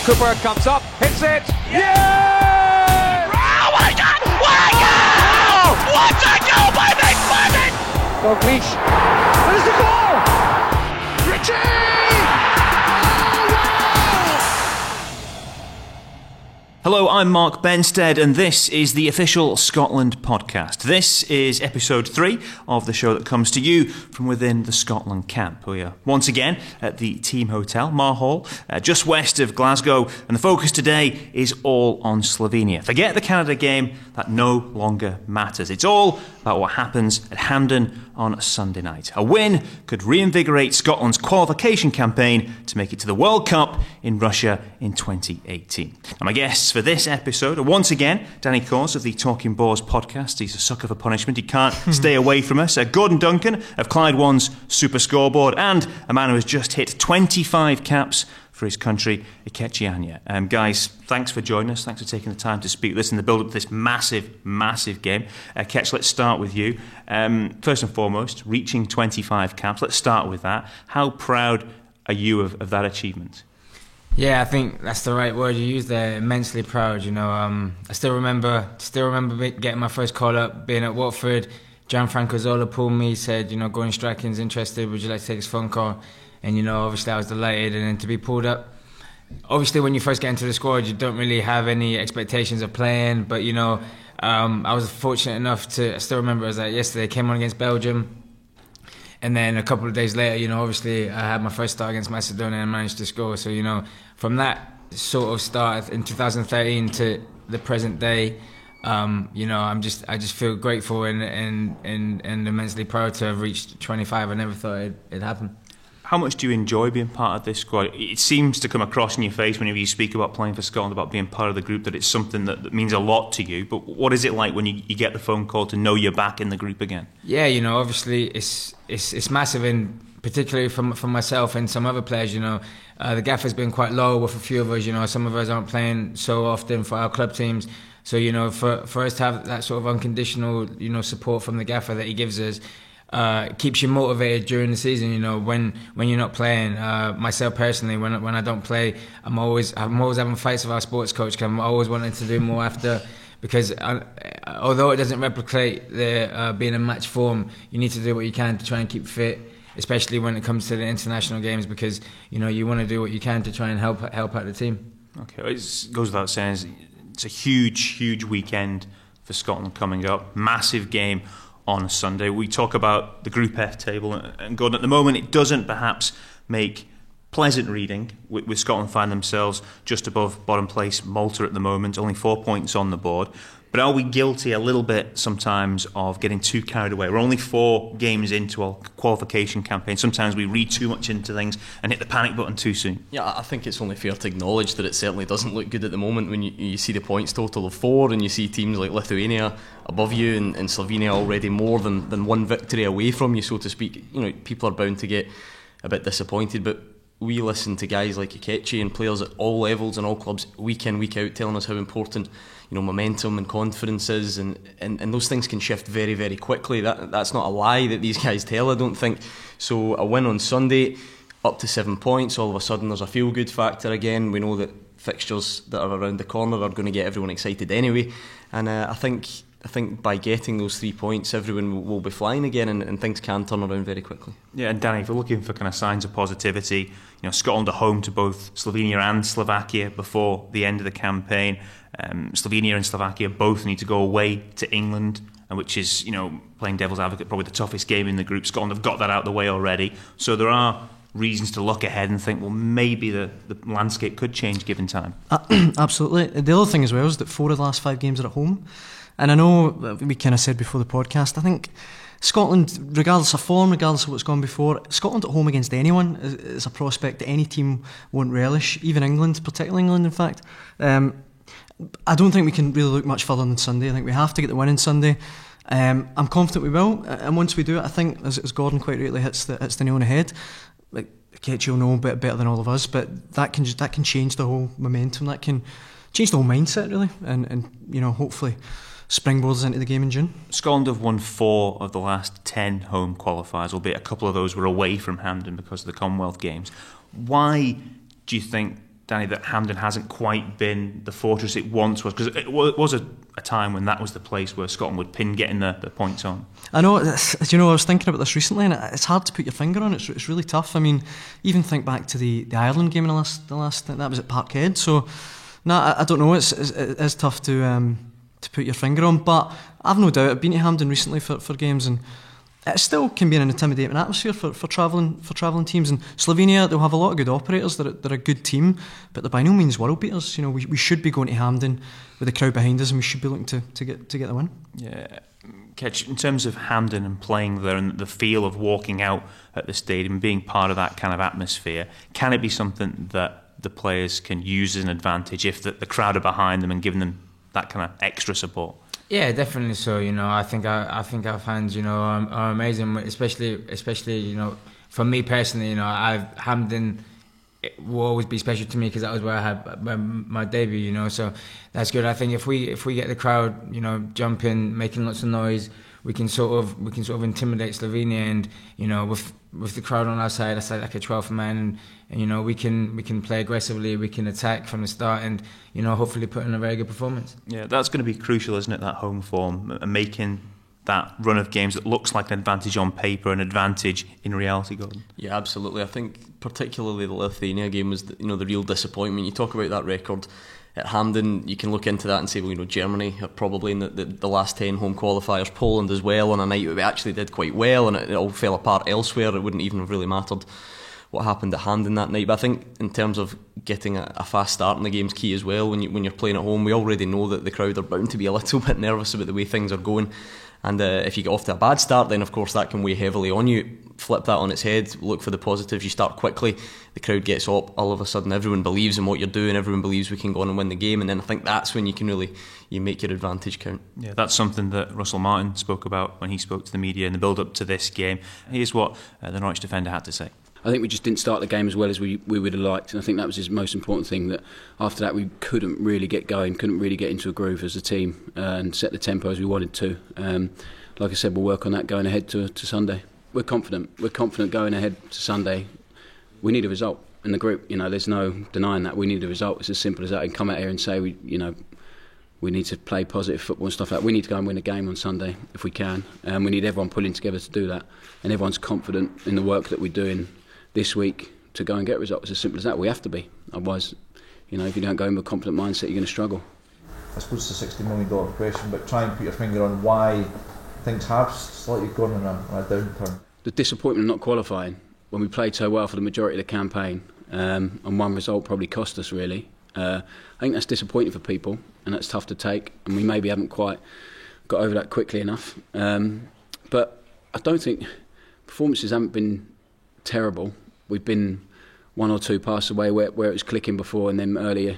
Cooper comes up, hits it. Yeah! Oh my God! What a goal! What a goal by McFadden! Dalglish. There's the goal! Richie! Hello, I'm Mark Benstead, and this is the official Scotland podcast. This is episode 3 of the show that comes to you from within the Scotland camp. We are once again at the Team Hotel, Marhall, just west of Glasgow, and the focus today is all on Slovenia. Forget the Canada game, that no longer matters. It's all about what happens at Hampden on a Sunday night. A win could reinvigorate Scotland's qualification campaign to make it to the World Cup in Russia in 2018. And my guests for this episode are once again Danny Cause of the Talking Boars podcast. He's a sucker for punishment. He can't stay away from us. Gordon Duncan of Clyde One's Super Scoreboard, and a man who has just hit 25 caps for his country, Ikechi Anya. Guys, thanks for joining us. Thanks for taking the time to speak with us in the build-up to this massive game. Ketch, let's start with you. First and foremost, reaching 25 caps. Let's start with that. How proud are you of that achievement? Yeah, I think that's the right word you used there. Immensely proud. You know, I still remember getting my first call up, being at Watford. Gianfranco Zola pulled me, said, you know, Gordon Strachan's interested. Would you like to take this phone call? And, you know, obviously I was delighted. And then to be pulled up, obviously when you first get into the squad, you don't really have any expectations of playing. But, you know, I was fortunate enough to, I still remember it was like yesterday, I came on against Belgium. And then a couple of days later, you know, obviously I had my first start against Macedonia and managed to score. So, you know, from that sort of start in 2013 to the present day, you know, I just feel grateful and immensely proud to have reached 25. I never thought it'd happen. How much do you enjoy being part of this squad? It seems to come across in your face whenever you speak about playing for Scotland, about being part of the group, that it's something that means a lot to you. But what is it like when you get the phone call to know you're back in the group again? Yeah, you know, obviously it's massive, and particularly for myself and some other players. You know, the gaffer's been quite low with a few of us. You know, some of us aren't playing so often for our club teams. So, you know, for us to have that sort of unconditional, you know, support from the gaffer that he gives us, keeps you motivated during the season. You know, when you're not playing. Myself personally, when I don't play, I'm always having fights with our sports coach, because I'm always wanting to do more after. Because although it doesn't replicate the being in match form, you need to do what you can to try and keep fit, especially when it comes to the international games, because, you know, you want to do what you can to try and help out the team. Okay, it goes without saying, it's a huge weekend for Scotland coming up. Massive game on a Sunday. We talk about the Group F table, and Gordon, at the moment it doesn't perhaps make pleasant reading, with Scotland find themselves just above bottom place Malta at the moment, only 4 points on the board. But are we guilty a little bit sometimes of getting too carried away? We're only 4 games into our qualification campaign. Sometimes we read too much into things and hit the panic button too soon. Yeah, I think it's only fair to acknowledge that it certainly doesn't look good at the moment when you see the points total of 4 and you see teams like Lithuania above you and Slovenia already more than one victory away from you, so to speak. You know, people are bound to get a bit disappointed, but we listen to guys like Ikechi and players at all levels and all clubs week in, week out, telling us how important, you know, momentum and confidence is, and those things can shift very, very quickly. That's not a lie that these guys tell, I don't think. So a win on Sunday, up to 7 points, all of a sudden there's a feel-good factor again. We know that fixtures that are around the corner are going to get everyone excited anyway, and I think by getting those 3 points, everyone will be flying again, and things can turn around very quickly. Yeah, and Danny, if we're looking for kind of signs of positivity, you know, Scotland are home to both Slovenia and Slovakia before the end of the campaign. Slovenia and Slovakia both need to go away to England, which is, you know, playing devil's advocate, probably the toughest game in the group. Scotland have got that out of the way already. So there are reasons to look ahead and think, well, maybe the landscape could change given time. Absolutely. The other thing as well is that 4 of the last 5 games are at home. And I know we kind of said before the podcast, I think Scotland, regardless of form, regardless of what's gone before, Scotland at home against anyone is a prospect that any team won't relish, even England, particularly England in fact. I don't think we can really look much further than Sunday. I think we have to get the win on Sunday. I'm confident we will, and once we do it, I think, as Gordon quite rightly hits the nail on the head, like Ketchy will know a bit better than all of us, but that can change the whole momentum, that can change the whole mindset really, and you know, hopefully springboards into the game in June. Scotland have won 4 of the last 10 home qualifiers, albeit a couple of those were away from Hampden because of the Commonwealth Games. Why do you think Danny, that Hampden hasn't quite been the fortress it once was? Because it was a time when that was the place where Scotland would pin getting the points on. I know, I was thinking about this recently, and it's hard to put your finger on it. It's really tough. I mean, even think back to the Ireland game in the last that was at Parkhead. So, I don't know. It is tough to put your finger on, but I've no doubt I've been to Hampden recently for games, and it still can be an intimidating atmosphere for travelling teams. And Slovenia, they'll have a lot of good operators. They're a good team, but they're by no means world beaters. We should be going to Hampden with the crowd behind us, and we should be looking to get the win. Yeah, Ketch, in terms of Hampden and playing there and the feel of walking out at the stadium and being part of that kind of atmosphere, can it be something that the players can use as an advantage if the crowd are behind them and giving them that kind of extra support? Yeah, definitely so. I think our fans, are amazing. Especially, for me personally, Hampden will always be special to me because that was where I had my debut. So that's good. I think if we get the crowd, jumping, making lots of noise, we can sort of intimidate Slovenia, and with the crowd on our side, that's like a 12th man, and we can play aggressively, we can attack from the start, and hopefully put in a very good performance. Yeah, that's going to be crucial, isn't it? That home form and making that run of games that looks like an advantage on paper, an advantage in reality, Gordon. Yeah, absolutely. I think particularly the Lithuania game was the real disappointment. You talk about that record at Hampden, you can look into that and say, well, Germany are probably in the last 10 home qualifiers, Poland as well, on a night we actually did quite well, and it all fell apart elsewhere. It wouldn't even have really mattered what happened at Hampden that night. But I think in terms of getting a fast start in the game's key as well. When you're playing at home, we already know that the crowd are bound to be a little bit nervous about the way things are going. And if you get off to a bad start, then of course that can weigh heavily on you. Flip that on its head, look for the positives. You start quickly, the crowd gets up, all of a sudden everyone believes in what you're doing, everyone believes we can go on and win the game, and then I think that's when you can really make your advantage count. Yeah, that's something that Russell Martin spoke about when he spoke to the media in the build-up to this game. Here's what the Norwich defender had to say. I think we just didn't start the game as well as we would have liked, and I think that was his most important thing, that after that we couldn't really get going, couldn't really get into a groove as a team and set the tempo as we wanted to. Like I said, we'll work on that going ahead to Sunday. We're confident going ahead to Sunday. We need a result in the group, there's no denying that. We need a result. It's as simple as that. And come out here and say we need to play positive football and stuff like that. We need to go and win a game on Sunday if we can. We need everyone pulling together to do that, and everyone's confident in the work that we're doing this week to go and get results. It's as simple as that. We have to be. Otherwise, if you don't go in with a confident mindset, you're going to struggle. I suppose it's a $60 million question, but try and put your finger on why things have slightly gone on a downturn. The disappointment of not qualifying when we played so well for the majority of the campaign, and one result probably cost us really. I think that's disappointing for people, and that's tough to take, and we maybe haven't quite got over that quickly enough. But I don't think performances haven't been terrible. We've been one or two passes away where it was clicking before, and then early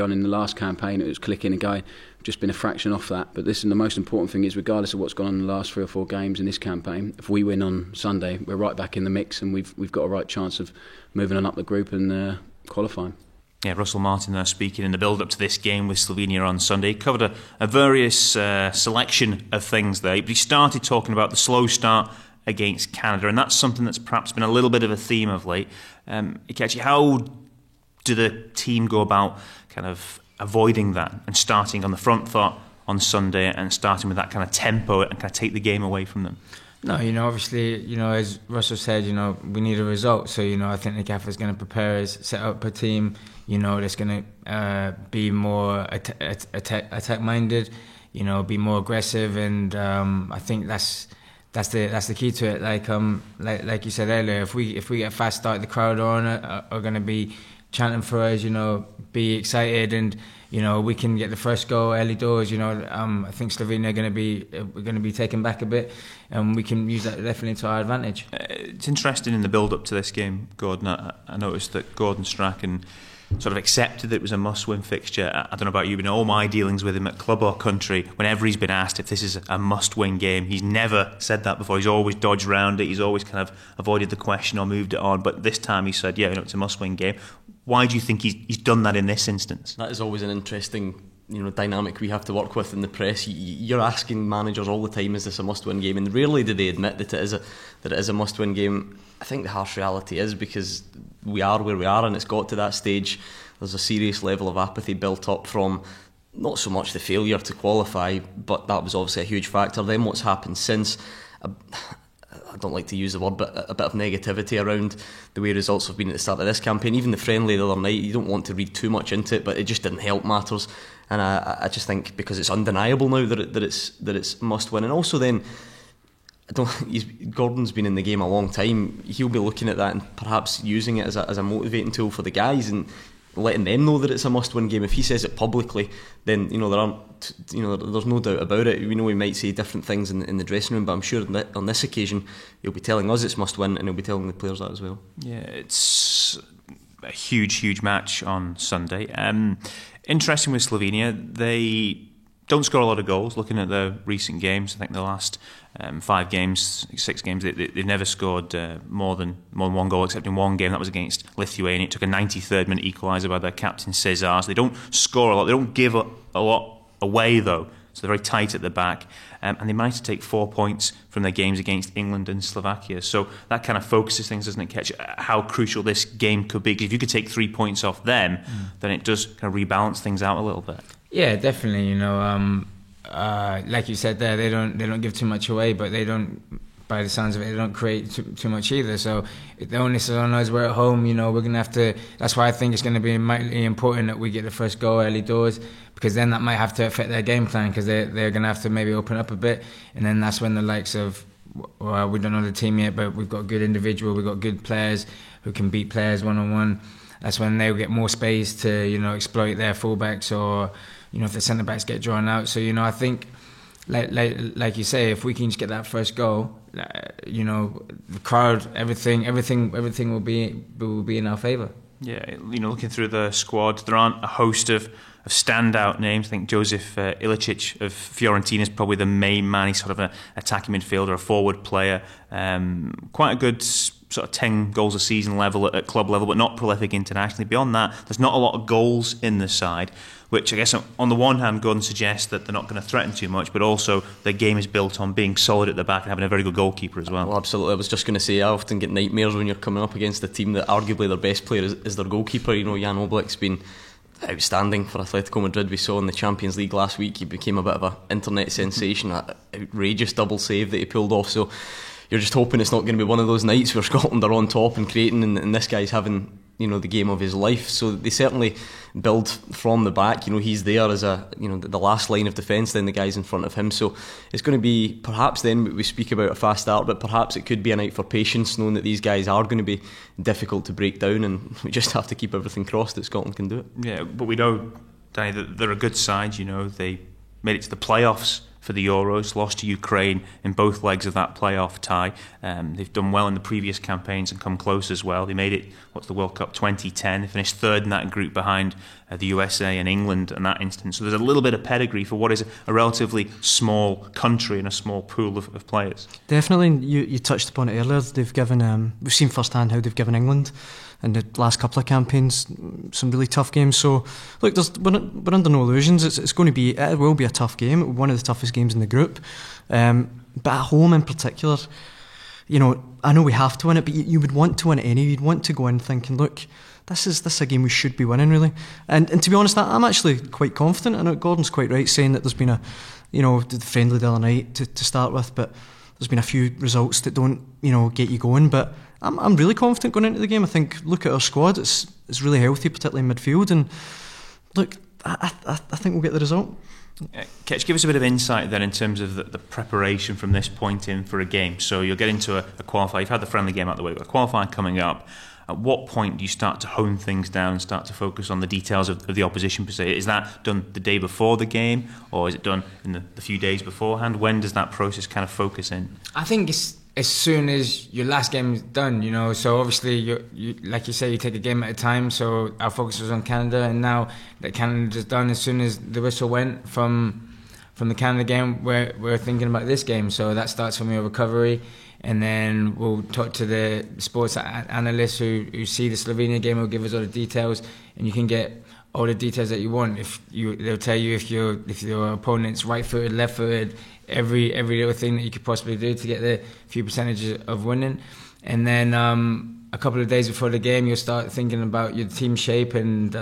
on in the last campaign it was clicking and going. Just been a fraction off that. But the most important thing is, regardless of what's gone on in the last 3 or 4 games in this campaign, if we win on Sunday, we're right back in the mix, and we've got a right chance of moving on up the group and qualifying. Yeah, Russell Martin there speaking in the build-up to this game with Slovenia on Sunday. He covered a various selection of things there, but he started talking about the slow start against Canada, and that's something that's perhaps been a little bit of a theme of late. Ikechi, how do the team go about kind of avoiding that and starting on the front foot on Sunday and starting with that kind of tempo and kind of take the game away from them? No, obviously, as Russell said, we need a result. So, I think the gaffer's going to prepare us, set up a team, that's going to be more attack-minded, be more aggressive, and I think that's the key to it. Like you said earlier, if we get a fast start, the crowd are going to be chanting for us, be excited, and we can get the first goal early doors. I think Slovenia are going to be taken back a bit, and we can use that definitely to our advantage. It's interesting in the build-up to this game, Gordon. I noticed that Gordon Strachan sort of accepted that it was a must-win fixture. I don't know about you, but in all my dealings with him at club or country, whenever he's been asked if this is a must-win game, he's never said that before. He's always dodged around it. He's always kind of avoided the question or moved it on. But this time he said, yeah, it's a must-win game. Why do you think he's done that in this instance? That is always an interesting dynamic we have to work with in the press. You're asking managers all the time, is this a must-win game? And rarely do they admit that it is a must-win game. I think the harsh reality is, because we are where we are and it's got to that stage, there's a serious level of apathy built up from not so much the failure to qualify, but that was obviously a huge factor. Then what's happened since, I don't like to use the word, but a bit of negativity around the way results have been at the start of this campaign. Even the friendly the other night, you don't want to read too much into it, but it just didn't help matters. And I just think because it's undeniable now that it's must win, and also then Gordon's been in the game a long time. He'll be looking at that and perhaps using it as a motivating tool for the guys and letting them know that it's a must-win game. If he says it publicly, then there's no doubt about it. We know he might say different things in the dressing room, but I'm sure that on this occasion he'll be telling us it's must-win, and he'll be telling the players that as well. Yeah, it's a huge match on Sunday. Interesting with Slovenia, they don't score a lot of goals. Looking at the recent games, I think the last 6 games, they've never scored more than one goal, except in one game. That was against Lithuania. It took a 93rd minute equaliser by their captain Cesar. So they don't score a lot. They don't give a lot away though. So they're very tight at the back, and they managed to take 4 points from their games against England and Slovakia. So that kind of focuses things, doesn't it, Ketch? How crucial this game could be. Because if you could take 3 points off them, then it does kind of rebalance things out a little bit. Yeah, definitely. Like you said there, they don't give too much away, but they don't. By the sounds of it, they don't create too much either. So the onus is on us. We're at home. We're going to have to. That's why I think it's going to be mightily important that we get the first goal early doors, because then that might have to affect their game plan, because they're going to have to maybe open up a bit, and then that's when the likes of, well, we don't know the team yet, but we've got good individual, we've got good players who can beat players one-on-one. That's when they'll get more space to exploit their fullbacks, or if the centre backs get drawn out. So I think. Like you say, if we can just get that first goal, the crowd, everything will be in our favour. Yeah, looking through the squad, there aren't a host of standout names. I think Joseph Ilicic of Fiorentina is probably the main man. He's sort of an attacking midfielder, a forward player. Quite a good sort of 10 goals a season level at club level, but not prolific internationally. Beyond that, there's not a lot of goals in the side, which I guess on the one hand Gordon suggests that they're not going to threaten too much, but also their game is built on being solid at the back and having a very good goalkeeper as well. Well, absolutely. I was just going to say, I often get nightmares when you're coming up against a team that arguably their best player is their goalkeeper. Jan Oblack's been outstanding for Atletico Madrid. We saw in the Champions League last week, he became a bit of an internet sensation, an outrageous double save that he pulled off. So you're just hoping it's not going to be one of those nights where Scotland are on top and creating, and this guy's having the game of his life. So they certainly build from the back. He's there as the last line of defence, then the guys in front of him. So it's going to be, perhaps then we speak about a fast start, but perhaps it could be a night for patience, knowing that these guys are going to be difficult to break down, and we just have to keep everything crossed that Scotland can do it. Yeah, but we know, Danny, that they're a good side. They made it to the playoffs for the Euros, lost to Ukraine in both legs of that playoff tie. They've done well in the previous campaigns and come close as well. They made it, the World Cup 2010. They finished third in that group behind the USA and England in that instance. So there's a little bit of pedigree for what is a relatively small country and a small pool of players. Definitely, you touched upon it earlier. They've given, we've seen firsthand how they've given England in the last couple of campaigns some really tough games. So look, we're under no illusions. It will be a tough game, one of the toughest games in the group, but at home in particular, I know we have to win it, but you would want to win it anyway. You'd want to go in thinking, look, this is a game we should be winning, really. And to be honest, I'm actually quite confident. I know Gordon's quite right saying that there's been the friendly the other night to start with, but there's been a few results that don't get you going. But I'm really confident going into the game. I think, look at our squad, it's really healthy, particularly in midfield, and look, I think we'll get the result. Ketch, give us a bit of insight then in terms of the preparation from this point in for a game. So you'll get into a qualifier. You've had the friendly game out of the way, but a qualifier coming up. At what point do you start to hone things down, start to focus on the details of the opposition per se? Is that done the day before the game, or is it done in the few days beforehand? When does that process kind of focus in? I think it's as soon as your last game is done, So obviously, you like you say, you take a game at a time. So our focus was on Canada, and now that Canada's done, as soon as the whistle went from the Canada game, we're thinking about this game. So that starts from your recovery, and then we'll talk to the sports analysts who see the Slovenia game. Will give us all the details, and you can get all the details that you want. They'll tell you if your opponent's right-footed, left-footed, every little thing that you could possibly do to get the few percentages of winning. And then a couple of days before the game, you'll start thinking about your team shape and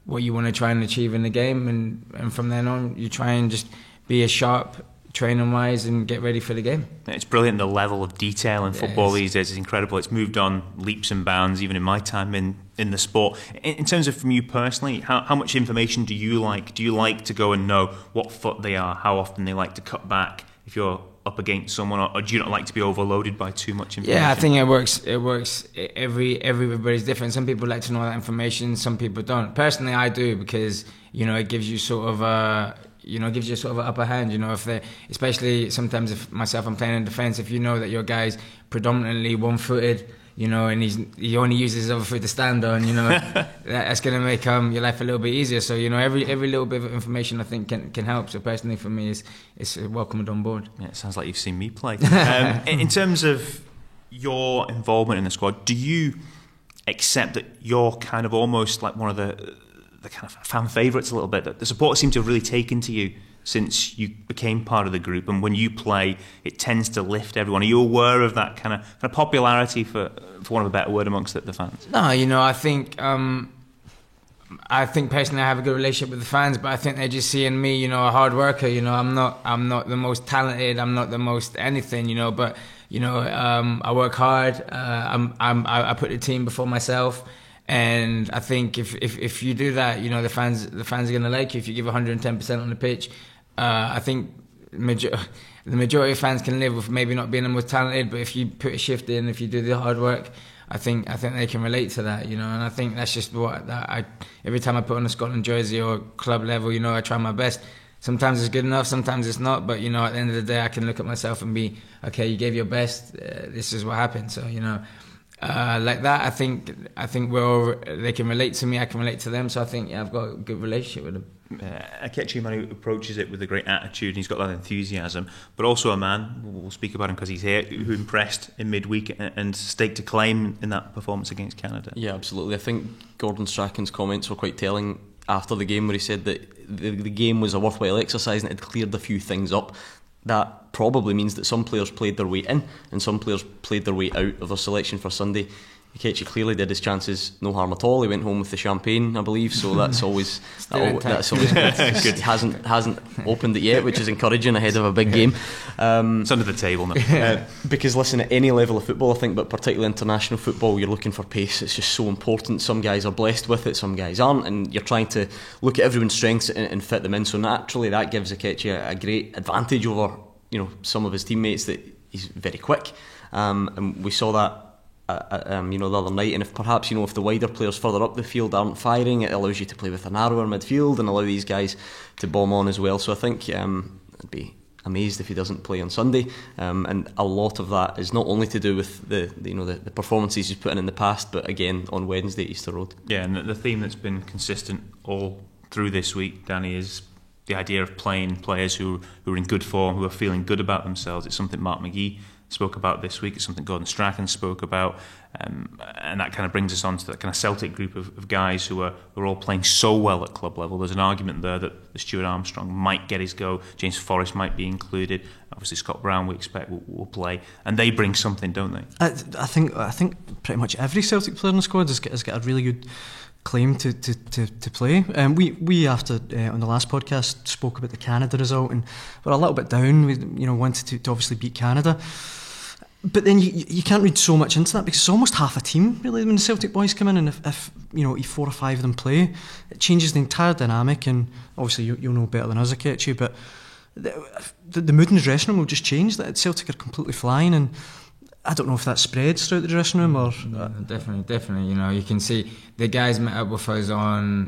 what you want to try and achieve in the game, and from then on, you try and just be as sharp training wise and get ready for the game. It's brilliant. The level of detail in football these days is incredible. It's moved on leaps and bounds, even in my time in the sport. In terms of from you personally, how much information do you like? Do you like to go and know what foot they are, how often they like to cut back if you're up against someone, or do you not like to be overloaded by too much information? Yeah, I think it works. Everybody's different. Some people like to know that information, some people don't. Personally, I do, because it gives you sort of gives you sort of an upper hand. If they, especially sometimes if I'm playing in defence, if you know that your guy's predominantly one-footed, and he only uses his other foot to stand on, that's going to make your life a little bit easier. So every little bit of information I think can help. So personally for me, it's welcomed on board. Yeah, it sounds like you've seen me play. In terms of your involvement in the squad, do you accept that you're kind of almost like one of the kind of fan favourites a little bit, that the supporters seem to have really taken to you since you became part of the group, and when you play it tends to lift everyone? Are you aware of that kind of popularity, for want of a better word, amongst the fans? No, I think personally I have a good relationship with the fans, but I think they just see in me, a hard worker. I'm not the most talented, I'm not the most anything, but I work hard. I put the team before myself. And I think if you do that, the fans are going to like you. If you give 110% on the pitch, I think the majority of fans can live with maybe not being the most talented, but if you put a shift in, if you do the hard work, I think they can relate to that, And I think that's just every time I put on a Scotland jersey or club level, I try my best. Sometimes it's good enough, sometimes it's not, but at the end of the day, I can look at myself and be, okay, you gave your best. This is what happened. So like that, I think they can relate to me, I can relate to them. So I think I've got a good relationship with them. Akechi, a man who approaches it with a great attitude, and he's got that enthusiasm, but also a man, we'll speak about him because he's here, who impressed in midweek and staked a claim in that performance against Canada. Yeah, absolutely. I think Gordon Strachan's comments were quite telling after the game, where he said that the game was a worthwhile exercise and it had cleared a few things up. That probably means that some players played their way in and some players played their way out of their selection for Sunday. Akechi clearly did his chances no harm at all. He went home with the champagne, I believe, so that's always that's always good. He hasn't opened it yet, which is encouraging ahead of a big game. It's under the table now. Because listen, at any level of football, I think, but particularly international football, you're looking for pace. It's just so important. Some guys are blessed with it, some guys aren't, and you're trying to look at everyone's strengths and fit them in. So naturally, that gives Akechi a great advantage over some of his teammates, that he's very quick, and we saw that the other night. And if perhaps if the wider players further up the field aren't firing, it allows you to play with a narrower midfield and allow these guys to bomb on as well. So I think I'd be amazed if he doesn't play on Sunday, and a lot of that is not only to do with the performances he's put in the past, but again on Wednesday at Easter Road. Yeah, and the theme that's been consistent all through this week, Danny, is the idea of playing players who are in good form, who are feeling good about themselves. It's something Mark McGee spoke about this week. It's something Gordon Strachan spoke about, and that kind of brings us on to that kind of Celtic group of guys who are all playing so well at club level. There's an argument there that Stuart Armstrong might get his go, James Forrest might be included, obviously Scott Brown we expect will play, and they bring something, don't they? I think pretty much every Celtic player in the squad has got a really good claim to play. We after on the last podcast spoke about the Canada result, and we're a little bit down. We wanted to obviously beat Canada, but then you can't read so much into that, because it's almost half a team really when the Celtic boys come in, and if 4 or 5 of them play, it changes the entire dynamic. And obviously you'll know better than us, Akechi, but the mood in the dressing room will just change. That Celtic are completely flying, and I don't know if that spreads throughout the dressing room or... Definitely. You can see the guys met up with us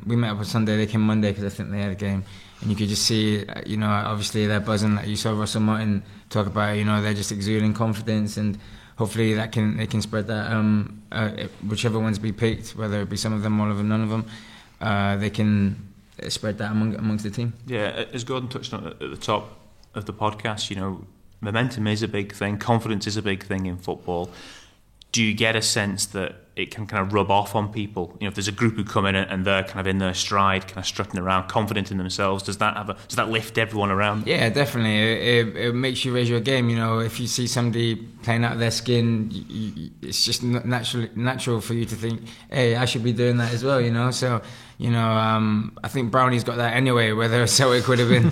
we met up on Sunday, they came Monday because I think they had a game, and you could just see, obviously they're buzzing. You saw Russell Martin talk about, they're just exuding confidence, and hopefully they can spread that, whichever ones be picked, whether it be some of them, all of them, none of them, they can spread that amongst the team. Yeah, as Gordon touched on at the top of the podcast, momentum is a big thing, confidence is a big thing in football. do you get a sense that it can kind of rub off on people? You know, if there's a group who come in and they're kind of in their stride, kind of strutting around, confident in themselves, does that lift everyone around? Yeah, definitely. It makes you raise your game. You know, if you see somebody playing out of their skin, it's just natural for you to think, hey, I should be doing that as well. You know, so you know, I think Brownie's got that anyway. Whether Celtic would have been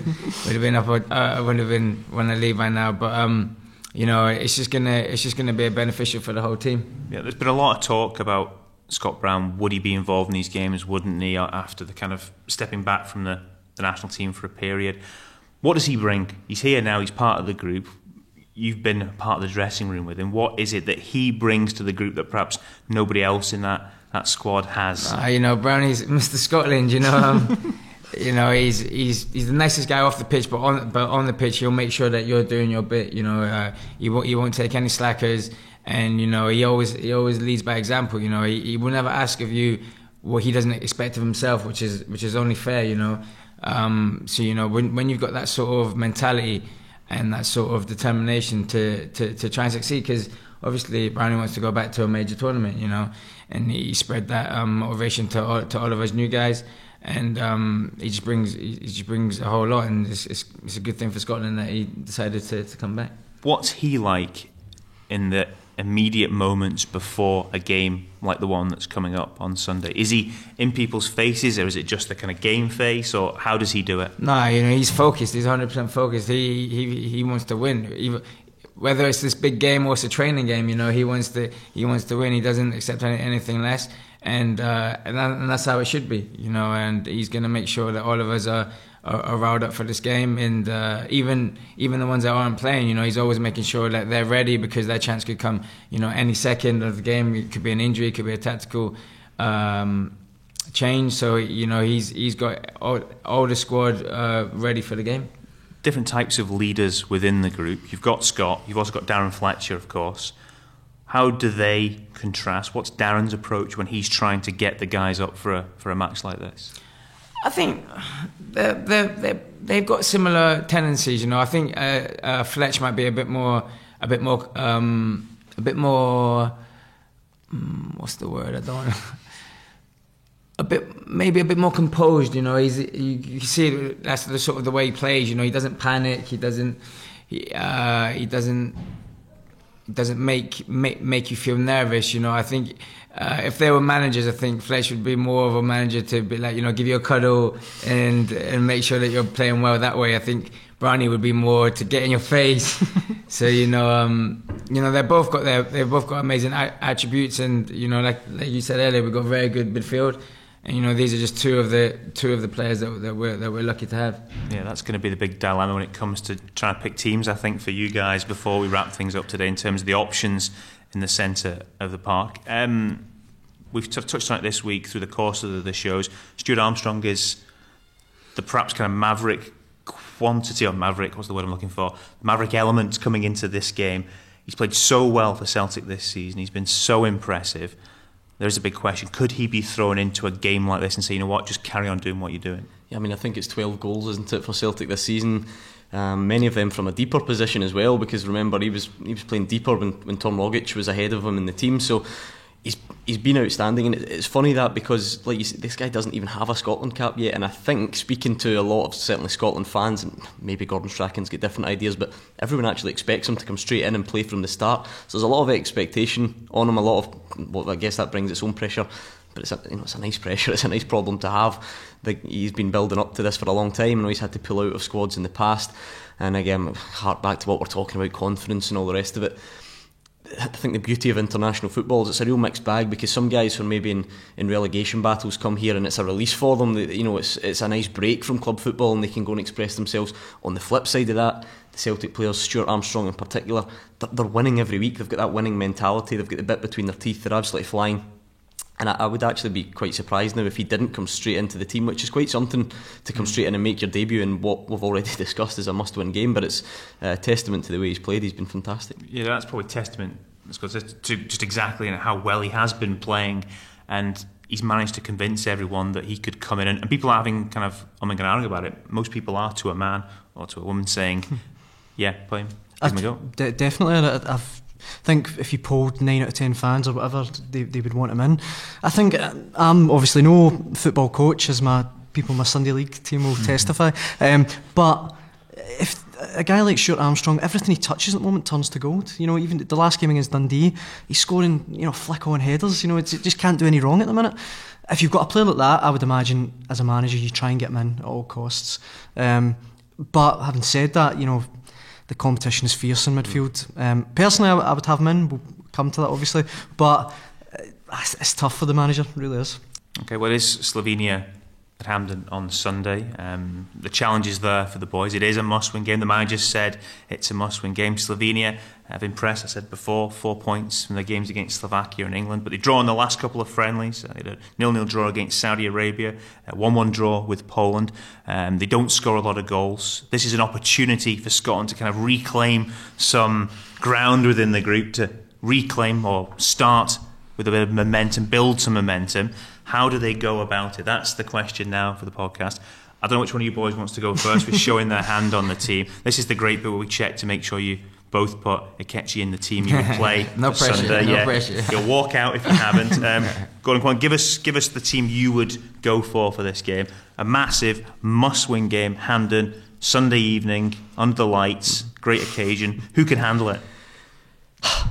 up, would have been won the league by now, but. You know, it's just gonna be beneficial for the whole team. Yeah, there's been a lot of talk about Scott Brown. Would he be involved in these games? Wouldn't he? After the kind of stepping back from the national team for a period, what does he bring? He's here now. He's part of the group. You've been part of the dressing room with him. What is it that he brings to the group that perhaps nobody else in that squad has? You know, Brownie's Mr. Scotland. You know. You know, he's the nicest guy off the pitch, but on the pitch he'll make sure that you're doing your bit. You know, he won't take any slackers, and you know he always leads by example. You know, he will never ask of you what he doesn't expect of himself, which is only fair. You know, so you know when you've got that sort of mentality and that sort of determination to try and succeed, because obviously Brownie wants to go back to a major tournament. You know, and he spread that motivation to all of us new guys. And he just brings a whole lot, and it's a good thing for Scotland that he decided to come back. What's he like in the immediate moments before a game like the one that's coming up on Sunday? Is he in people's faces, or is it just the kind of game face, or how does he do it? No, you know, he's focused. He's 100% focused. He wants to win. Whether it's this big game or it's a training game, you know, he wants to win. He doesn't accept anything less. And that's how it should be, you know. And he's going to make sure that all of us are riled up for this game. And even the ones that aren't playing, you know, he's always making sure that they're ready, because their chance could come, you know, any second of the game. It could be an injury, it could be a tactical change. So you know, he's got all the squad ready for the game. Different types of leaders within the group. You've got Scott. You've also got Darren Fletcher, of course. How do they contrast? What's Darren's approach when he's trying to get the guys up for a match like this? I think they've got similar tendencies. You know, I think Fletch might be a bit more. What's the word? I don't. Maybe a bit more composed. You know, you see that's the sort of the way he plays. You know, he doesn't panic. He doesn't make you feel nervous. You know, I think if they were managers, I think Fletch would be more of a manager to be like, you know, give you a cuddle and make sure that you're playing well that way. I think Brownie would be more to get in your face. So you know, they've both got amazing attributes, and you know, like you said earlier, we've got very good midfield. And you know, these are just two of the players that we're lucky to have. Yeah, that's going to be the big dilemma when it comes to trying to pick teams, I think, for you guys before we wrap things up today in terms of the options in the centre of the park. We've touched on it this week through the course of the shows. Stuart Armstrong is the perhaps kind of maverick quantity, or maverick, what's the word I'm looking for? Maverick element coming into this game. He's played so well for Celtic this season. He's been so impressive. There's a big question. Could he be thrown into a game like this and say, you know what, just carry on doing what you're doing? Yeah, I mean, I think it's 12 goals, isn't it, for Celtic this season? Many of them from a deeper position as well, because remember, he was playing deeper when Tom Rogic was ahead of him in the team. So he's been outstanding, and it's funny that, because like you said, this guy doesn't even have a Scotland cap yet, and I think, speaking to a lot of certainly Scotland fans, and maybe Gordon Strachan's got different ideas, but everyone actually expects him to come straight in and play from the start. So there's a lot of expectation on him, a lot of, well, I guess that brings its own pressure, but it's a nice pressure, it's a nice problem to have. He's been building up to this for a long time, and he's had to pull out of squads in the past, and again, hark back to what we're talking about, confidence and all the rest of it. I think the beauty of international football is it's a real mixed bag, because some guys who are maybe in relegation battles come here and it's a release for them. You know, it's a nice break from club football and they can go and express themselves. On the flip side of that, the Celtic players, Stuart Armstrong in particular, they're winning every week. They've got that winning mentality. They've got the bit between their teeth. They're absolutely flying. And I would actually be quite surprised now if he didn't come straight into the team, which is quite something to come straight in and make your debut in what we've already discussed as a must-win game. But it's a testament to the way he's played. He's been fantastic. Yeah, that's probably testament to just exactly how well he has been playing, and he's managed to convince everyone that he could come in, and people are having kind of umming and ahhing about it. Most people are, to a man or to a woman, saying, yeah, play him, give him a go. Definitely. I've think if you polled 9 out of 10 fans or whatever, they would want him in. I think I'm obviously no football coach, as my Sunday League team will testify. But if a guy like Stuart Armstrong, everything he touches at the moment turns to gold. You know, even the last game against Dundee, he's scoring, flick-on headers. You know, it just can't do any wrong at the minute. If you've got a player like that, I would imagine as a manager you try and get him in at all costs. But having said that, the competition is fierce in midfield. Personally, I would have him in. We'll come to that obviously, but it's tough for the manager. It really is. Okay, well, it is Slovenia at Hampden on Sunday. The challenge is there for the boys. It is a must-win game. The manager said it's a must-win game. Slovenia have impressed, I said before, 4 points from their games against Slovakia and England, but they draw in the last couple of friendlies. They had a 0-0 draw against Saudi Arabia, a 1-1 draw with Poland. They don't score a lot of goals. This is an opportunity for Scotland to kind of reclaim some ground within the group, to reclaim or start with a bit of momentum, build some momentum. How do they go about it? That's the question now for the podcast. I don't know which one of you boys wants to go first with showing their hand on the team. This is the great bit where we check to make sure you both put Akechi in the team you would play no for pressure, Sunday. No pressure. You'll walk out if you haven't. Gordon Quan, give us the team you would go for this game. A massive must-win game, Hampden, Sunday evening, under the lights, great occasion. Who can handle it?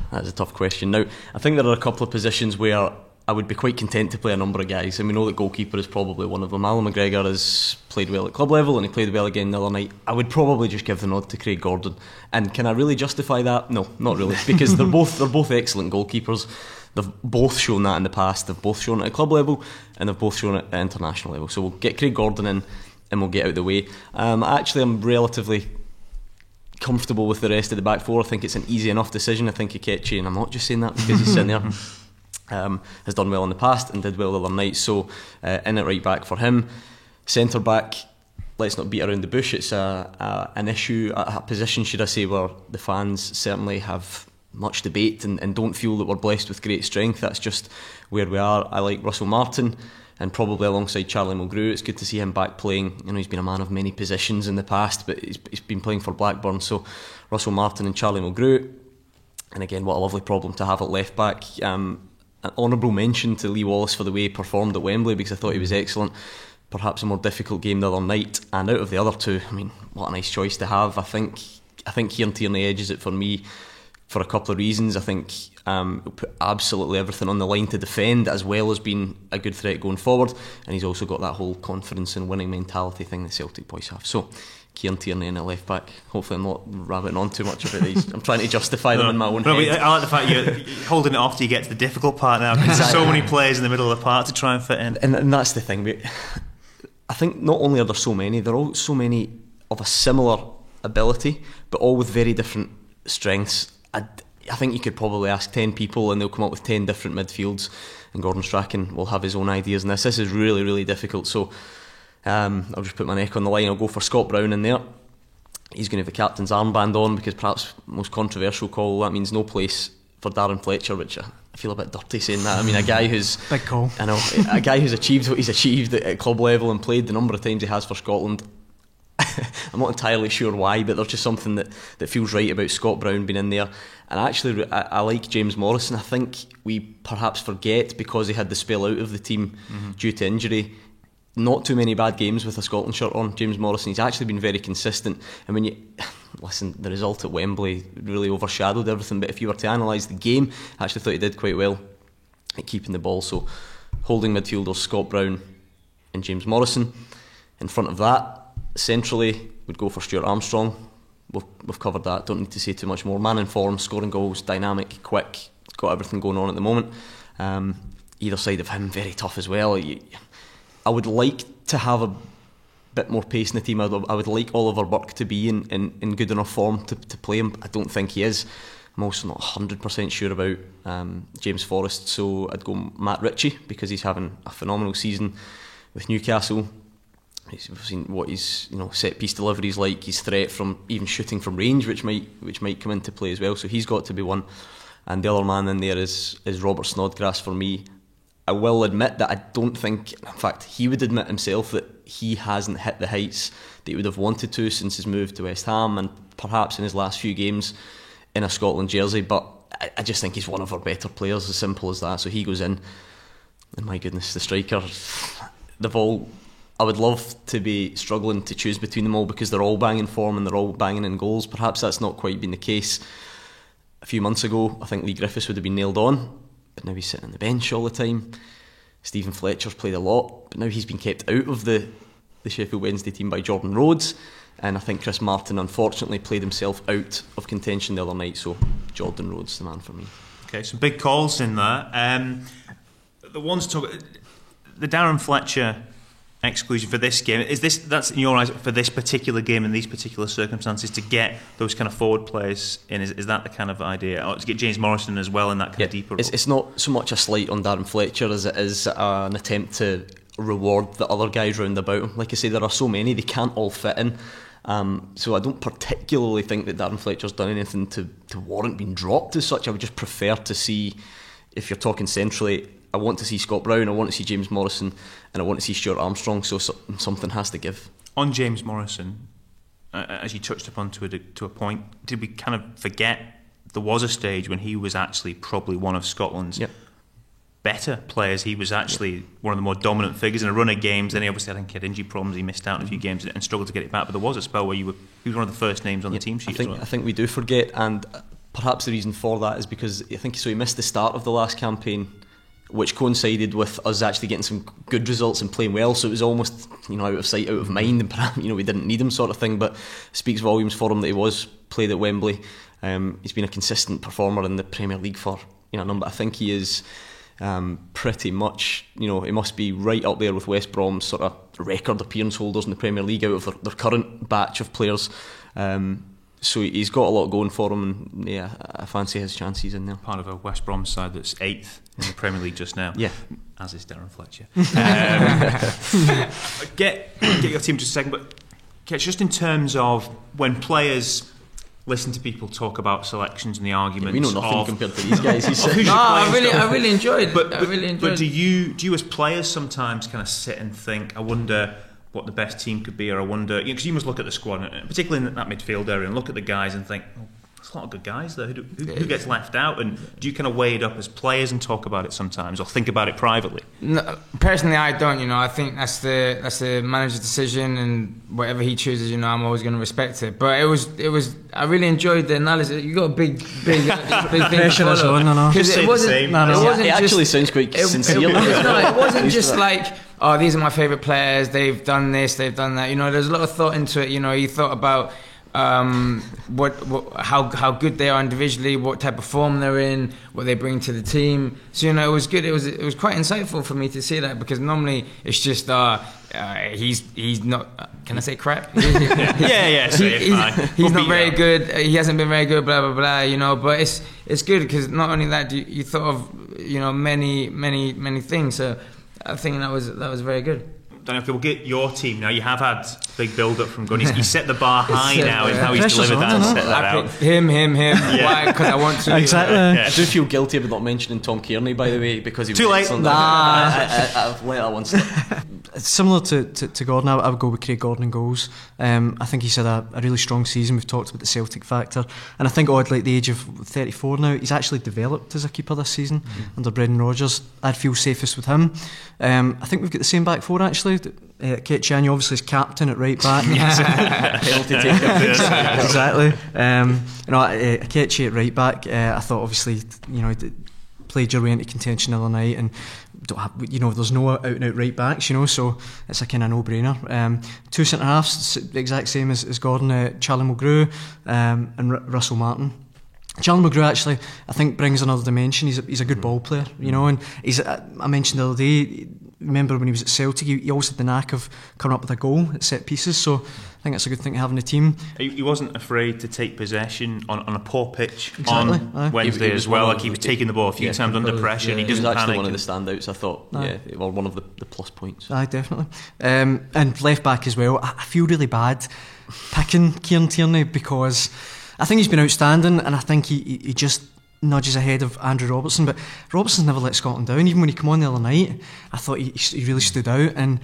That's a tough question. Now, I think there are a couple of positions where I would be quite content to play a number of guys, and we know that goalkeeper is probably one of them. Alan McGregor has played well at club level, and he played well again the other night. I would probably just give the nod to Craig Gordon. And can I really justify that? No, not really, because they're both excellent goalkeepers. They've both shown that in the past. They've both shown it at club level, and they've both shown it at international level. So we'll get Craig Gordon in, and we'll get out of the way. Actually, I'm relatively comfortable with the rest of the back four. I think it's an easy enough decision. I think Akechi, and I'm not just saying that because he's sitting there, has done well in the past and did well the other night, so in at right back for him. Centre back, let's not beat around the bush. It's an issue, a position should I say, where the fans certainly have much debate and don't feel that we're blessed with great strength. That's just where we are. I like Russell Martin, and probably alongside Charlie Mulgrew. It's good to see him back playing. He's been a man of many positions in the past, but he's been playing for Blackburn, so Russell Martin and Charlie Mulgrew. And again, what a lovely problem to have at left back. An honourable mention to Lee Wallace for the way he performed at Wembley, because I thought he was excellent. Perhaps a more difficult game the other night, and out of the other two, what a nice choice to have. I think Kieran Tierney edges it for me for a couple of reasons. I think he'll put absolutely everything on the line to defend, as well as being a good threat going forward, and he's also got that whole confidence and winning mentality thing that Celtic boys have. So Kieran Tierney in at left back. Hopefully I'm not rabbiting on too much about these. I'm trying to justify them in my own head. I like the fact you're holding it off till you get to the difficult part now, because there's so many players in the middle of the park to try and fit in. And that's the thing. I think not only are there so many, there are all so many of a similar ability, but all with very different strengths. I think you could probably ask 10 people and they'll come up with 10 different midfields, and Gordon Strachan will have his own ideas in this. This is really, really difficult, so I'll just put my neck on the line. I'll go for Scott Brown in there. He's going to have the captain's armband on, because perhaps most controversial call, that means no place for Darren Fletcher, which I feel a bit dirty saying that. A guy who's big call. I know, a guy who's achieved what he's achieved at club level and played the number of times he has for Scotland. I'm not entirely sure why, but there's just something that feels right about Scott Brown being in there. And actually, I like James Morrison. I think we perhaps forget, because he had the spell out of the team due to injury. Not too many bad games with a Scotland shirt on, James Morrison. He's actually been very consistent. And when you listen, the result at Wembley really overshadowed everything, but if you were to analyse the game, I actually thought he did quite well at keeping the ball. So holding midfielders Scott Brown and James Morrison. In front of that, centrally, we'd go for Stuart Armstrong. We've covered that, don't need to say too much more. Man in form, scoring goals, dynamic, quick, got everything going on at the moment. Either side of him, very tough as well. I would like to have a bit more pace in the team. I would like Oliver Burke to be in good enough form to play him. I don't think he is. I'm also not 100% sure about James Forrest, so I'd go Matt Ritchie, because he's having a phenomenal season with Newcastle. We've seen what his set piece delivery is like, his threat from even shooting from range, which might come into play as well. So he's got to be one. And the other man in there is Robert Snodgrass for me. I will admit that I don't think, in fact, he would admit himself that he hasn't hit the heights that he would have wanted to since his move to West Ham, and perhaps in his last few games in a Scotland jersey. But I just think he's one of our better players, as simple as that. So he goes in, and my goodness, the striker, they've all, I would love to be struggling to choose between them all because they're all banging form and they're all banging in goals. Perhaps that's not quite been the case. A few months ago, I think Lee Griffiths would have been nailed on, but now he's sitting on the bench all the time. Stephen Fletcher's played a lot, but now he's been kept out of the Sheffield Wednesday team by Jordan Rhodes, and I think Chris Martin unfortunately played himself out of contention the other night, so Jordan Rhodes the man for me. Okay, some big calls in there. The Darren Fletcher exclusion for this game, that's in your eyes for this particular game in these particular circumstances, to get those kind of forward players in, is that the kind of idea, or to get James Morrison as well in that kind of deeper role? It's not so much a slight on Darren Fletcher as it is an attempt to reward the other guys round about him. Like I say, there are so many, they can't all fit in, so I don't particularly think that Darren Fletcher's done anything to warrant being dropped as such. I would just prefer to see, if you're talking centrally, I want to see Scott Brown, I want to see James Morrison, and I want to see Stuart Armstrong, so something has to give. On James Morrison, as you touched upon to a point, did we kind of forget there was a stage when he was actually probably one of Scotland's better players? He was actually one of the more dominant figures in a run of games. Then he obviously had injury problems, he missed out in a few games and struggled to get it back, but there was a spell where he was one of the first names on the team sheet. I think we do forget, and perhaps the reason for that is because he missed the start of the last campaign, which coincided with us actually getting some good results and playing well, so it was almost out of sight, out of mind, and perhaps we didn't need him, sort of thing. But it speaks volumes for him that he was played at Wembley. He's been a consistent performer in the Premier League for a number. I think he is pretty much, he must be right up there with West Brom's sort of record appearance holders in the Premier League out of their current batch of players. So he's got a lot going for him, and I fancy his chances in there. Part of a West Brom side that's 8th in the Premier League just now. Yeah, as is Darren Fletcher. Get your team just a second, but just in terms of when players listen to people talk about selections and the arguments. We know nothing compared to these guys. I really enjoyed. But do you as players sometimes kind of sit and think, I wonder what the best team could be, or I wonder, because you must look at the squad, particularly in that midfield area, and look at the guys and think, there's a lot of good guys there. Who gets left out? And do you kind of weigh it up as players and talk about it sometimes, or think about it privately? No, personally, I don't. I think that's the manager's decision, and whatever he chooses, I'm always going to respect it. But it was. I really enjoyed the analysis. You got a big thing to follow. Because it wasn't. It actually sounds quite sincere. It wasn't just like, oh, these are my favourite players, they've done this, they've done that. There's a lot of thought into it. He thought about how good they are individually, what type of form they're in, what they bring to the team. So it was good. It was quite insightful for me to see that, because normally it's just he's not. Can I say crap? He's not very good. He hasn't been very good. Blah blah blah. But it's good because not only that, you thought of many things. So I think that was very good. Okay, we'll get your team now. You have had big build-up from Gunny. He's set the bar high now in how he's delivered that and set that out. Him. Why? Because I want to. Exactly. I do feel guilty about not mentioning Tom Kearney, by the way, because he was too late. I've let that one slip. Similar to Gordon, I would go with Craig Gordon in goals. I think he's had a really strong season. We've talked about the Celtic factor, and I think oddly at the age of 34 now, he's actually developed as a keeper this season under Brendan Rodgers. I'd feel safest with him. I think we've got the same back four actually. Ketchiani obviously is captain at right back. Penalty taker. Exactly. Ketchi at right back. I thought obviously played your way into contention the other night, and there's no out and out right backs, so it's a kind of no-brainer. Two centre halves, the exact same as Gordon, Charlie Mulgrew and Russell Martin. Charlie Mulgrew actually, I think, brings another dimension. He's a good ball player, and I mentioned the other day. Remember when he was at Celtic, he always had the knack of coming up with a goal at set pieces. So I think that's a good thing to have in the team. He wasn't afraid to take possession on a poor pitch on Wednesday as well. Like he was taking the ball a few times under pressure, and he doesn't panic. He was actually one of the standouts, I thought. Or one of the plus points. Aye, definitely. And left back as well. I feel really bad picking Kieran Tierney because I think he's been outstanding, and I think he just nudges ahead of Andrew Robertson, but Robertson's never let Scotland down. Even when he came on the other night, I thought he really stood out, and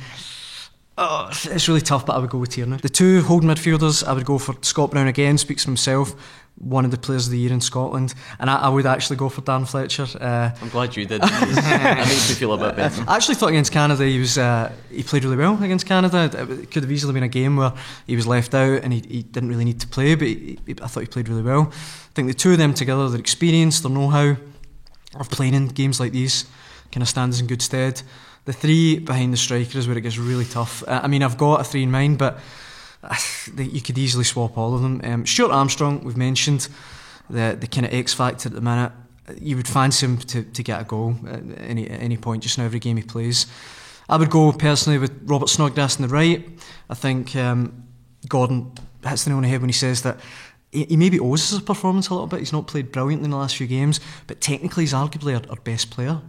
Oh, it's really tough, but I would go with Tierney. The two holding midfielders, I would go for Scott Brown again, speaks for himself. One of the players of the year in Scotland, and I would actually go for Darren Fletcher. I'm glad you did. It makes me feel a bit better. I actually thought against Canada he played really well against Canada. It could have easily been a game where he was left out and he didn't really need to play, but I thought he played really well. I think the two of them together, their experience, their know-how of playing in games like these, kind of stands in good stead. The three behind the striker is where it gets really tough. I mean, I've got a three in mind, but you could easily swap all of them. Stuart Armstrong, we've mentioned, the kind of X factor at the minute. You would fancy him to get a goal at any point just now, every game he plays. I would go personally with Robert Snodgrass on the right. I think Gordon hits the nail on the head when he says that he maybe owes his performance a little bit. He's not played brilliantly in the last few games, but technically he's arguably our best player.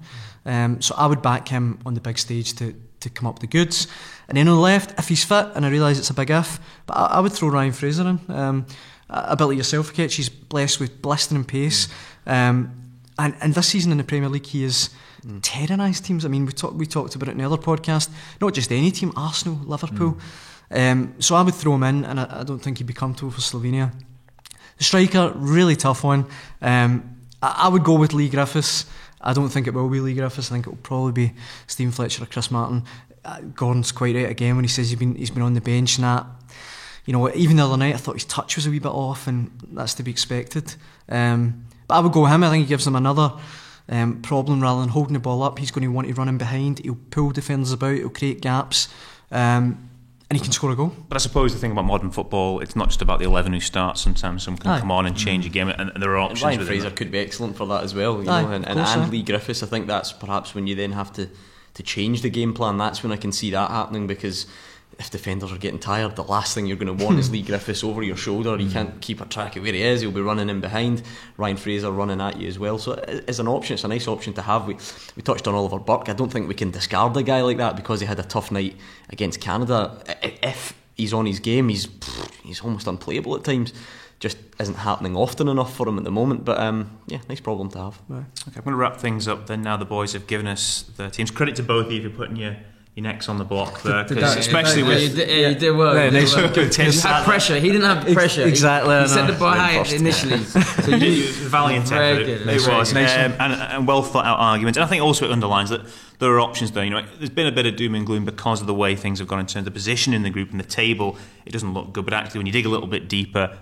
So I would back him on the big stage to come up the goods. And then on the left, if he's fit, and I realise it's a big if, but I would throw Ryan Fraser in. A bit like yourself, Ketch, he's blessed with blistering pace. And this season in the Premier League, he has terrorised teams. I mean, we talked about it in the other podcast. Not just any team, Arsenal, Liverpool. So I would throw him in, and I don't think he'd be comfortable for Slovenia. The striker, really tough one. I would go with Lee Griffiths. I don't think it will be Lee Griffiths. I think it will probably be Stephen Fletcher or Chris Martin. Gordon's quite right again when he says he's been on the bench and that. You know, even the other night I thought his touch was a wee bit off, and that's to be expected. But I would go with him. I think he gives them another problem. Rather than holding the ball up, he's going to want to run in behind. He'll pull defenders about. He'll create gaps. And he can score a goal. But I suppose the thing about modern football, it's not just about the 11 who start. Sometimes someone can come on and change a game, and there are options. Ryan Fraser could be excellent for that as well, you know, and Lee Griffiths. I think that's perhaps when you then have to change the game plan. That's when I can see that happening, because if defenders are getting tired, the last thing you're going to want is Lee Griffiths over your shoulder. He can't keep a track of where he is. He'll be running in behind. Ryan Fraser running at you as well. So it's an option. It's a nice option to have. We touched on Oliver Burke. I don't think we can discard a guy like that because he had a tough night against Canada. If he's on his game, he's almost unplayable at times. Just isn't happening often enough for him at the moment. But yeah, nice problem to have. Right. Okay, I'm going to wrap things up then. Now the boys have given us the teams. Credit to both of you for putting your necks on the block there, especially with you did well. You had pressure. He didn't have pressure. Exactly. He set the bar high initially. So you valiant effort. It was, and well thought out arguments. And I think also it underlines that there are options there. You know, there's been a bit of doom and gloom because of the way things have gone in terms of the position in the group and the table. It doesn't look good, but actually when you dig a little bit deeper,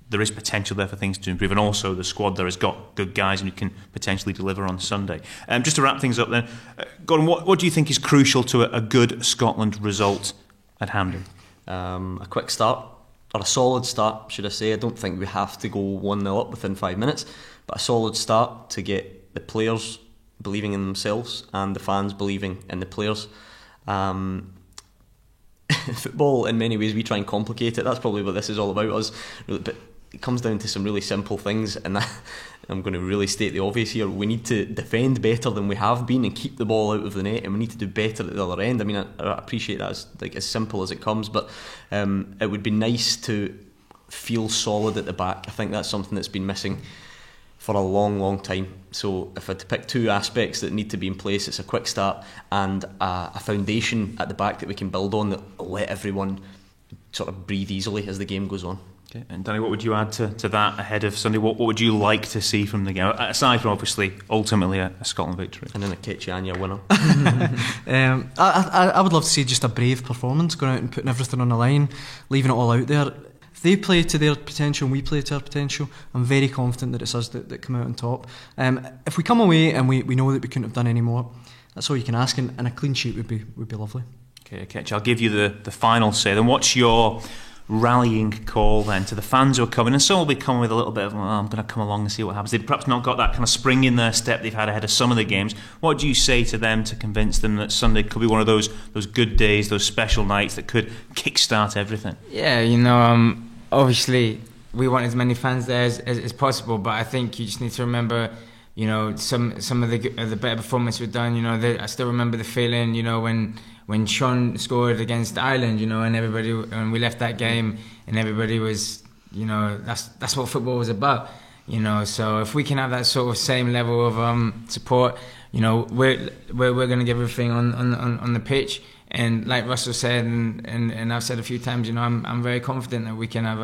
there is potential there for things to improve, and also the squad there has got good guys and who can potentially deliver on Sunday. Just to wrap things up then, Gordon, what do you think is crucial to a good Scotland result at Hampden? A quick start, or a solid start, should I say. I don't think we have to go 1-0 up within 5 minutes, but a solid start to get the players believing in themselves and the fans believing in the players. Football, in many ways, we try and complicate it. That's probably what this is all about us. But it comes down to some really simple things, and I'm going to really state the obvious here. We need to defend better than we have been and keep the ball out of the net, and we need to do better at the other end. I mean, I appreciate that as simple as it comes, but it would be nice to feel solid at the back. I think that's something that's been missing for a long, long time. So if I had to pick two aspects that need to be in place, it's a quick start and a foundation at the back that we can build on, that will let everyone sort of breathe easily as the game goes on. Okay. And Danny, what would you add to that ahead of Sunday? What would you like to see from the game, aside from obviously ultimately a Scotland victory? And then a Ketchianya winner. I would love to see just a brave performance, going out and putting everything on the line, leaving it all out there. If they play to their potential and we play to our potential, I'm very confident that it's us that come out on top. If we come away and we know that we couldn't have done any more, that's all you can ask, and a clean sheet would be lovely. Okay, Ketch, I'll give you the final say then. What's your rallying call then to the fans who are coming? And some will be coming with a little bit of, I'm going to come along and see what happens. They've perhaps not got that kind of spring in their step they've had ahead of some of the games. What do you say to them to convince them that Sunday could be one of those good days, those special nights that could kickstart everything? Yeah, you know, obviously we want as many fans there as possible, but I think you just need to remember, you know, some of the better performances we've done. You know, I still remember the feeling, you know, when Sean scored against Ireland, you know, and we left that game and everybody was, you know, that's what football was about, you know. So if we can have that sort of same level of support, you know, we're going to give everything on the pitch, And like Russell said, and I've said a few times, you know, I'm very confident that we can have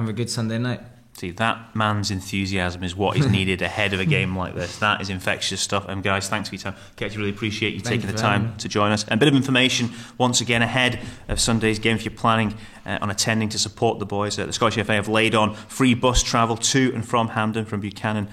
a good Sunday night. See, that man's enthusiasm is what is needed ahead of a game like this. That is infectious stuff. And guys, thanks for your time. Katie, really appreciate you taking the time to join us. And a bit of information once again ahead of Sunday's game if you're planning on attending to support the boys. The Scottish FA have laid on free bus travel to and from Hampden from Buchanan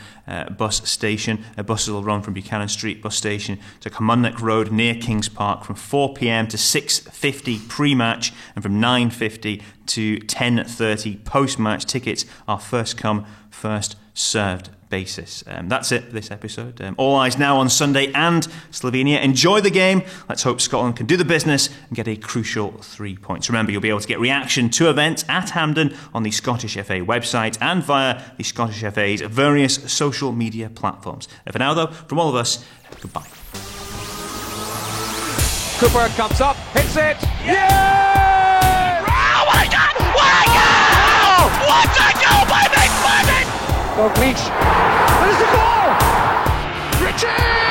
bus station. Buses will run from Buchanan Street bus station to Kilmunnock Road near Kings Park from 4 p.m. to 6:50 pre-match and from 9:50 to 10:30 post-match. Tickets are first come, first served basis. That's it for this episode. All eyes now on Sunday and Slovenia. Enjoy the game. Let's hope Scotland can do the business and get a crucial 3 points. Remember, you'll be able to get reaction to events at Hampden on the Scottish FA website and via the Scottish FA's various social media platforms. For now, though, from all of us, goodbye. Cooper comes up, hits it. Yeah! Oh my God! What a goal! What a goal by Mick Madden! Dalglish. There's the goal! Richie!